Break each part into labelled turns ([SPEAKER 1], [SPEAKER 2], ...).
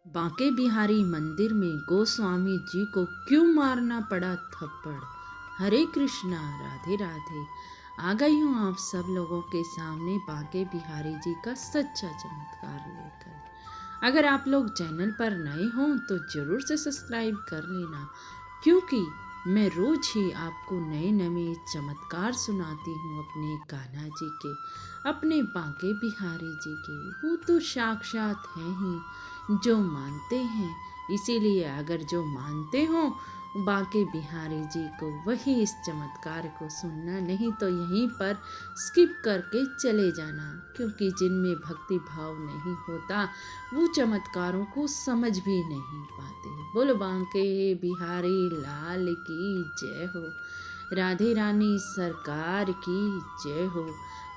[SPEAKER 1] बांके बिहारी मंदिर में गोस्वामी जी को क्यों मारना पड़ा थप्पड़। हरे कृष्णा, राधे राधे। आ गई हूँ आप सब लोगों के सामने बांके बिहारी जी का सच्चा चमत्कार लेकर। अगर आप लोग चैनल पर नए हों तो जरूर से सब्सक्राइब कर लेना, क्योंकि मैं रोज ही आपको नए नए चमत्कार सुनाती हूँ अपने कान्हा जी के, अपने बांके बिहारी जी के। वो तो साक्षात हैं ही जो मानते हैं, इसीलिए अगर जो मानते हो बांके बिहारी जी को, वही इस चमत्कार को सुनना, नहीं तो यहीं पर स्किप करके चले जाना, क्योंकि जिनमें भक्ति भाव नहीं होता वो चमत्कारों को समझ भी नहीं पाते। बोलो बांके बिहारी लाल की जय हो, राधे रानी सरकार की जय हो।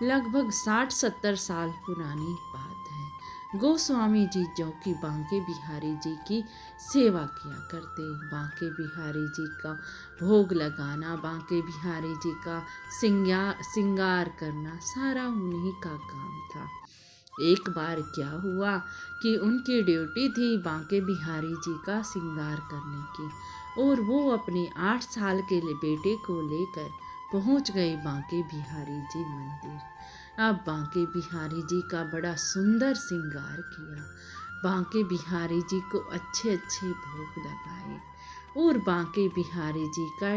[SPEAKER 1] लगभग 60-70 साल पुरानी बात है। गोस्वामी जी जो कि बांके बिहारी जी की सेवा किया करते, बांके बिहारी जी का भोग लगाना, बांके बिहारी जी का सिंगार करना, सारा उन्हीं का काम था। एक बार क्या हुआ कि उनकी ड्यूटी थी बांके बिहारी जी का सिंगार करने की, और वो अपने 8 साल के बेटे को लेकर पहुंच गए बांके बिहारी जी मंदिर। अब बांके बिहारी जी का बड़ा सुंदर श्रृंगार किया, बांके बिहारी जी को अच्छे अच्छे भोग लगाए, और बांके बिहारी जी का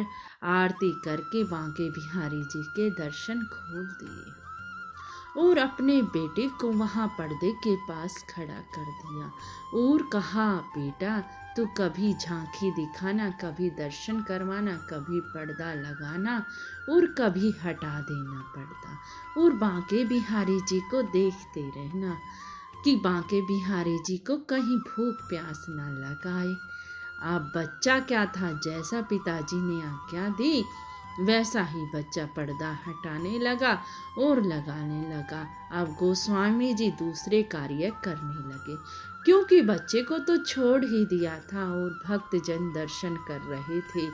[SPEAKER 1] आरती करके बांके बिहारी जी के दर्शन खोल दिए, और अपने बेटे को वहाँ पर्दे के पास खड़ा कर दिया और कहा, बेटा तू कभी झांकी दिखाना, कभी दर्शन करवाना, कभी पर्दा लगाना और कभी हटा देना पर्दा, और बांके बिहारी जी को देखते रहना कि बांके बिहारी जी को कहीं भूख प्यास ना लगाए। अब बच्चा क्या था, जैसा पिताजी ने आज्ञा दी वैसा ही बच्चा पर्दा हटाने लगा और लगाने लगा। अब गोस्वामी जी दूसरे कार्य करने लगे, क्योंकि बच्चे को तो छोड़ ही दिया था और भक्तजन दर्शन कर रहे थे।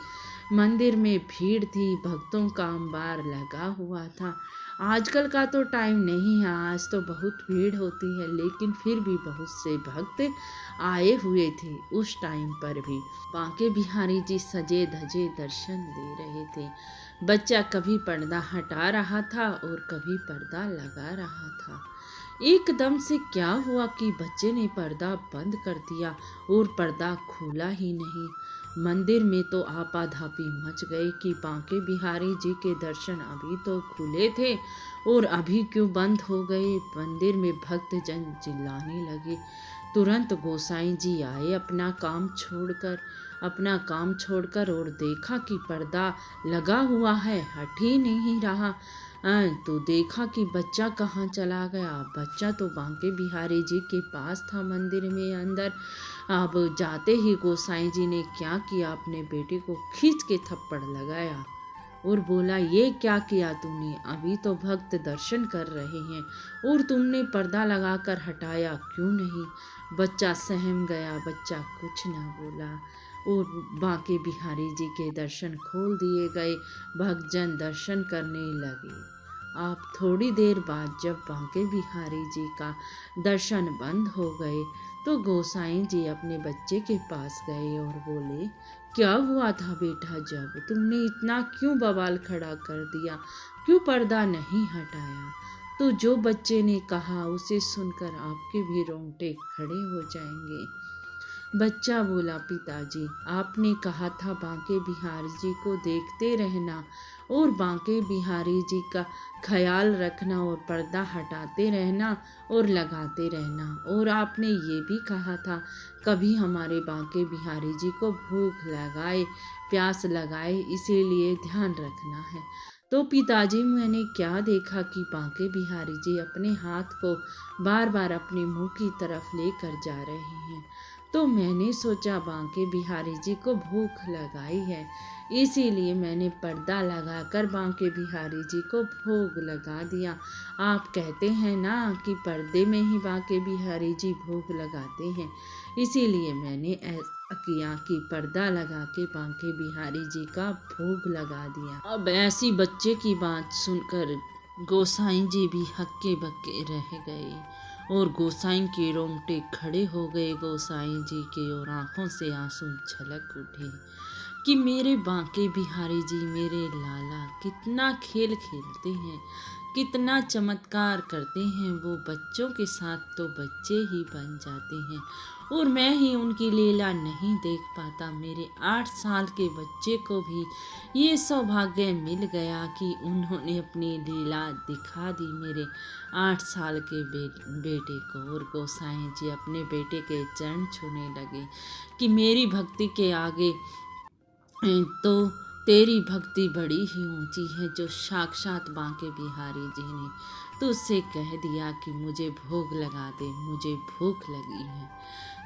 [SPEAKER 1] मंदिर में भीड़ थी, भक्तों का अंबार लगा हुआ था। आजकल का तो टाइम नहीं है, आज तो बहुत भीड़ होती है, लेकिन फिर भी बहुत से भक्त आए हुए थे उस टाइम पर भी। बांके बिहारी जी सजे धजे दर्शन दे रहे थे। बच्चा कभी पर्दा हटा रहा था और कभी पर्दा लगा रहा था। एकदम से क्या हुआ कि बच्चे ने पर्दा बंद कर दिया और पर्दा खुला ही नहीं। मंदिर में तो आपाधापी मच गए कि बांके बिहारी जी के दर्शन अभी तो खुले थे और अभी क्यों बंद हो गए। मंदिर में भक्तजन चिल्लाने लगे। तुरंत गोसाई जी आए अपना काम छोड़कर और देखा कि पर्दा लगा हुआ है, हट ही नहीं रहा। तो देखा कि बच्चा कहाँ चला गया। बच्चा तो बांके बिहारी जी के पास था मंदिर में अंदर। अब जाते ही गोसाई जी ने क्या किया, अपने बेटे को खींच के थप्पड़ लगाया और बोला, ये क्या किया तूने, अभी तो भक्त दर्शन कर रहे हैं और तुमने पर्दा लगाकर हटाया क्यों नहीं। बच्चा सहम गया, बच्चा कुछ ना बोला और बांके बिहारी जी के दर्शन खोल दिए गए। भक्तजन दर्शन करने लगे। आप थोड़ी देर बाद जब बांके बिहारी जी का दर्शन बंद हो गए तो गोसाई जी अपने बच्चे के पास गए और बोले, क्या हुआ था बेटा, जब तुमने इतना क्यों बवाल खड़ा कर दिया, क्यों पर्दा नहीं हटाया। तो जो बच्चे ने कहा उसे सुनकर आपके भी रोंगटे खड़े हो जाएंगे। बच्चा बोला, पिताजी आपने कहा था बांके बिहारी जी को देखते रहना और बांके बिहारी जी का ख्याल रखना और पर्दा हटाते रहना और लगाते रहना, और आपने ये भी कहा था कभी हमारे बांके बिहारी जी को भूख लगाए प्यास लगाए, इसीलिए ध्यान रखना है। तो पिताजी मैंने क्या देखा कि बांके बिहारी जी अपने हाथ को बार बार अपने मुंह की तरफ लेकर जा रहे हैं, तो मैंने सोचा बांके बिहारी जी को भूख लगाई है, इसीलिए मैंने पर्दा लगाकर बांके बिहारी जी को भोग लगा दिया। आप कहते हैं ना कि पर्दे में ही बांके बिहारी जी भोग लगाते हैं, इसीलिए मैंने ऐसा किया कि पर्दा लगा के बांके बिहारी जी का भोग लगा दिया। अब ऐसी बच्चे की बात सुनकर गोसाई जी भी हक्के बक्के रह गए और गोसाई के रोंगटे खड़े हो गए। गोसाई जी के और आंखों से आंसू छलक उठे कि मेरे बांके बिहारी जी, मेरे लाला कितना खेल खेलते हैं, कितना चमत्कार करते हैं। वो बच्चों के साथ तो बच्चे ही बन जाते हैं और मैं ही उनकी लीला नहीं देख पाता। मेरे 8 साल के बच्चे को भी ये सौभाग्य मिल गया कि उन्होंने अपनी लीला दिखा दी मेरे 8 साल के बेटे को। और गोसाई जी अपने बेटे के चरण छूने लगे कि मेरी भक्ति के आगे तो तेरी भक्ति बड़ी ही ऊंची है। जो साक्षात बांके बिहारी जी ने तुझसे कह दिया कि मुझे भोग लगा दे, मुझे भूख लगी है।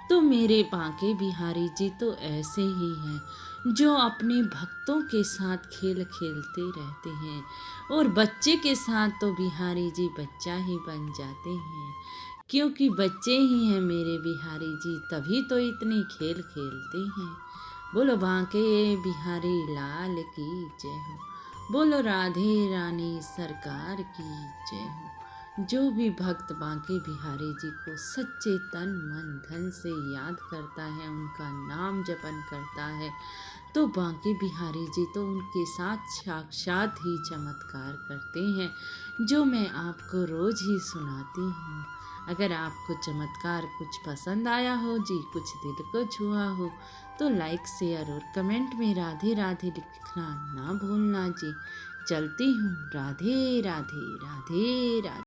[SPEAKER 1] तो मेरे बांके बिहारी जी तो ऐसे ही हैं जो अपने भक्तों के साथ खेल खेलते रहते हैं और बच्चे के साथ तो बिहारी जी बच्चा ही बन जाते हैं, क्योंकि बच्चे ही हैं मेरे बिहारी जी, तभी तो इतने खेल खेलते हैं। बोलो बांके बिहारी लाल की जय हो, बोलो राधे रानी सरकार की जय हो। जो भी भक्त बांके बिहारी जी को सच्चे तन मन धन से याद करता है, उनका नाम जपन करता है, तो बांके बिहारी जी तो उनके साथ साक्षात ही चमत्कार करते हैं, जो मैं आपको रोज ही सुनाती हूँ। अगर आपको चमत्कार कुछ पसंद आया हो जी, कुछ दिल को छुआ हो, तो लाइक शेयर और कमेंट में राधे राधे लिखना ना भूलना जी। चलती हूँ, राधे राधे राधे राधे।